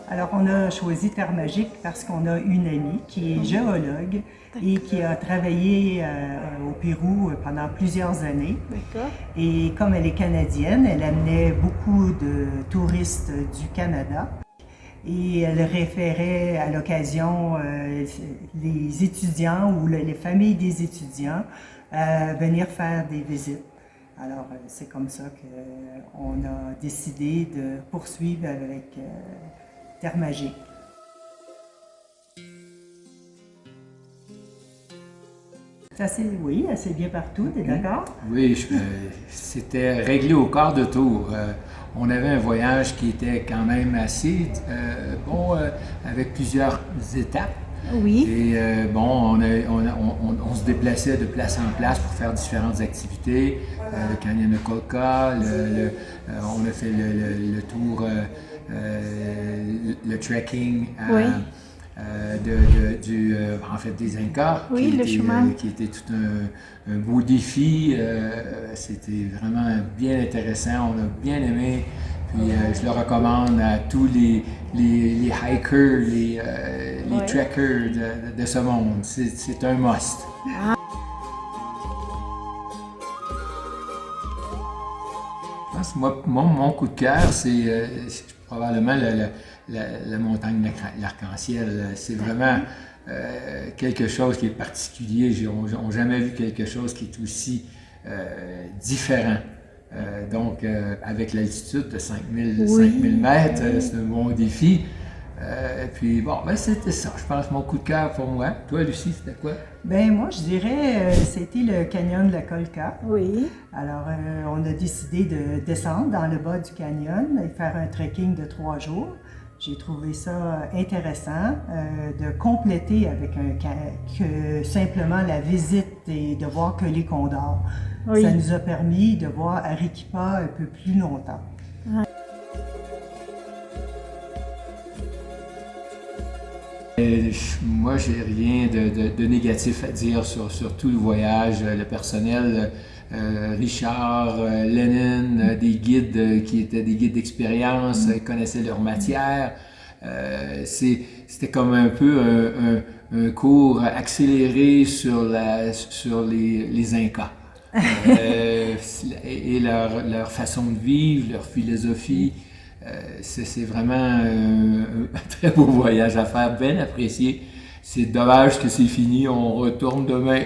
Alors, on a choisi Terre Magique parce qu'on a une amie qui est géologue et qui a travaillé au Pérou pendant plusieurs années. D'accord. Et comme elle est canadienne, elle amenait beaucoup de touristes du Canada. Et elle référait à l'occasion les étudiants ou les familles des étudiants à venir faire des visites. Alors, c'est comme ça qu'on a décidé de poursuivre avec Terre Magique. Oui, assez bien partout, t'es d'accord? Oui, c'était réglé au quart de tour. On avait un voyage qui était quand même assez bon, avec plusieurs étapes. Oui. Et on se déplaçait de place en place pour faire différentes activités. Le canyon de Colca, on a fait le tour, le trekking Oui. en fait des Incas, Oui, le chemin. qui était tout un beau défi. C'était vraiment bien intéressant, on a bien aimé. Puis je le recommande à tous les hikers, les Ouais. trekkers de ce monde. C'est un must. Je pense que mon coup de cœur, c'est probablement la montagne de l'Arc-en-Ciel. C'est vraiment quelque chose qui est particulier. On n'a jamais vu quelque chose qui est aussi différent. Donc, avec l'altitude de 5000 mètres, c'est un bon défi. Puis bon, ben c'était ça, je pense, mon coup de cœur pour moi. Toi, Lucie, c'était quoi? Ben moi, je dirais, c'était le canyon de la Colca. Oui. Alors, on a décidé de descendre dans le bas du canyon et faire un trekking de 3 jours. J'ai trouvé ça intéressant de compléter avec que simplement la visite et de voir que les condors. Oui. Ça nous a permis de voir Arequipa un peu plus longtemps. Moi, j'ai rien de négatif à dire sur tout le voyage. Le personnel, Richard, Lennon, des guides qui étaient des guides d'expérience, connaissaient leur matière. C'était comme un peu un cours accéléré sur les Incas. Et leur façon de vivre, leur philosophie. C'est vraiment un très beau voyage à faire, bien apprécié. C'est dommage que c'est fini, on retourne demain.